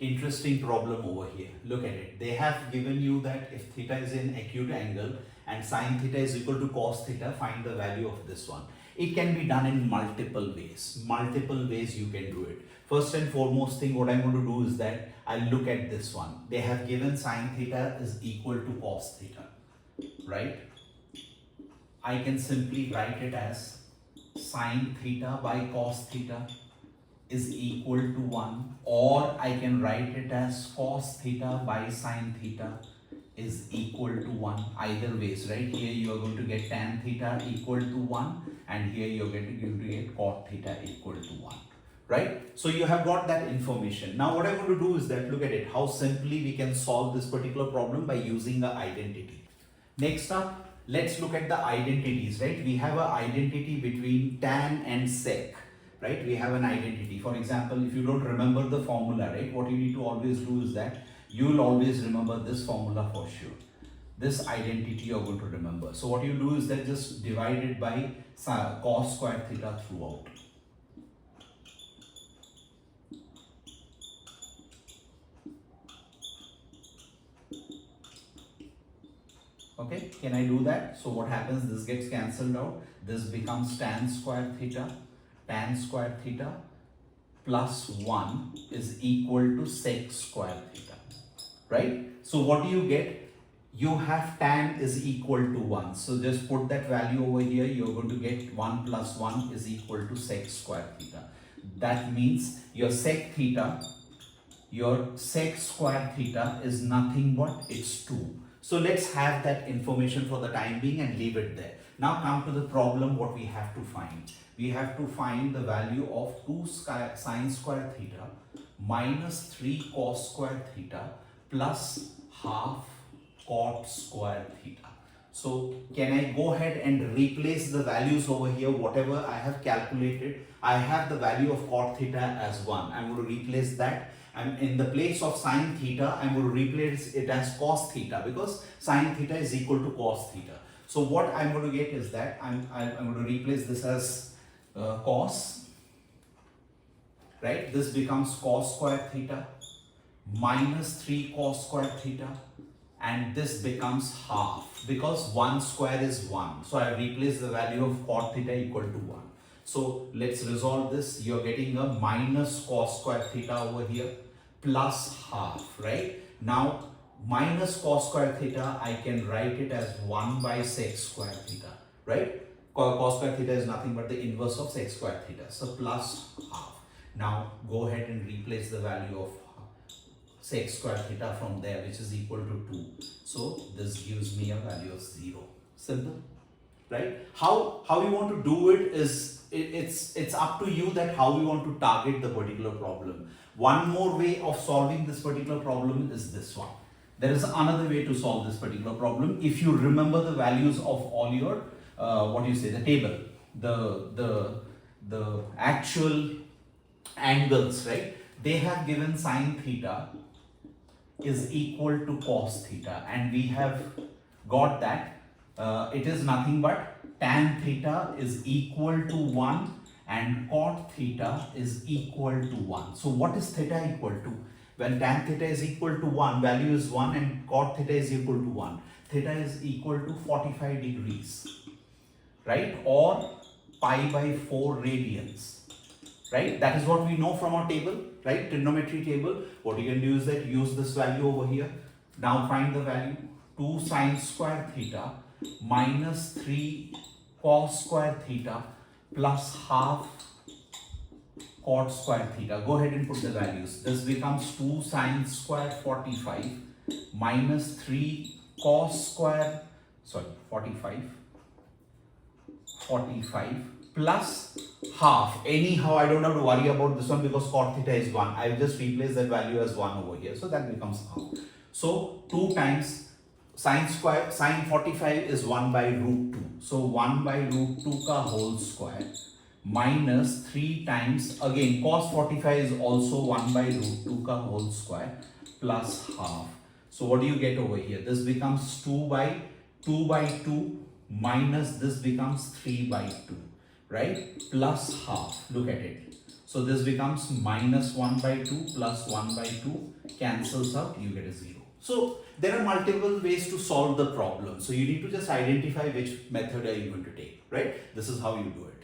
interesting problem over here. Look at it. They have given you that if theta is an acute angle and sine theta is equal to cos theta, find the value of this one. It can be done in multiple ways. Multiple ways you can do it. First and foremost thing what I'm going to do is that I'll look at this one. They have given sine theta is equal to cos theta, right? I can simply write it as sine theta by cos theta is equal to 1, or I can write it as cos theta by sine theta is equal to 1. Either ways, right? Here you are going to get tan theta equal to 1 and here you are going to get cot theta equal to 1. Right? So you have got that information. Now what I'm going to do is that look at it, how simply we can solve this particular problem by using the identity. Next up, let's look at the identities, right? We have an identity between tan and sec, right? We have an identity. For example, if you don't remember the formula, right, what you need to always do is that you will always remember this formula for sure. This identity you're going to remember. So what you do is that just divide it by cos square theta throughout. Okay, can I do that? So what happens, this gets cancelled out. This becomes tan square theta plus 1 is equal to sec square theta, right? So what do you get? You have tan is equal to 1. So just put that value over here. You're going to get 1 plus 1 is equal to sec square theta. That means your sec square theta is nothing but it's 2. So let's have that information for the time being and leave it there. Now come to the problem what we have to find. We have to find the value of 2 sine square theta minus 3 cos square theta plus half cot square theta. So can I go ahead and replace the values over here, whatever I have calculated? I have the value of cot theta as 1. I'm going to replace that. And in the place of sine theta, I'm going to replace it as cos theta because sine theta is equal to cos theta. So what I'm going to get is that I'm going to replace this as cos, right? This becomes cos square theta minus 3 cos square theta, and this becomes half because 1 square is 1. So I replace the value of cot theta equal to 1. So let's resolve this. You're getting a minus cos square theta over here plus half, right? Now minus cos square theta, I can write it as 1 by sec square theta, right? Cos square theta is nothing but the inverse of sec square theta. So plus half. Now go ahead and replace the value of sec square theta from there, which is equal to 2. So this gives me a value of 0. Simple, right? How you want to do it is it's up to you that how you want to target the particular problem. One more way of solving this particular problem is this one. There is another way to solve this particular problem. If you remember the values of all your the table, the actual angles, right? They have given sine theta is equal to cos theta, and we have got that it is nothing but tan theta is equal to 1 and cot theta is equal to 1. So what is theta equal to? When tan theta is equal to 1, value is 1 and cot theta is equal to 1. Theta is equal to 45 degrees, right? Or pi by 4 radians, right? That is what we know from our table, right? Trigonometry table. What you can do is that use this value over here. Now find the value. 2 sine square theta minus 3 cos square theta plus half cot square theta. Go ahead and put the values. This becomes 2 sine square 45 minus 3 cos square 45 plus half. Anyhow, I don't have to worry about this one because cot theta is 1. I will just replace that value as 1 over here. So that becomes half. So 2 times sine 45 is 1 by root 2. So 1 by root 2 ka whole square minus 3 times, again cos 45 is also 1 by root 2 ka whole square plus half. So what do you get over here? This becomes 2 by 2 minus this becomes 3 by 2, right? Plus half. Look at it. So this becomes minus 1 by 2 plus 1 by 2 cancels out, you get a 0. So there are multiple ways to solve the problem. So you need to just identify which method are you going to take, right? This is how you do it.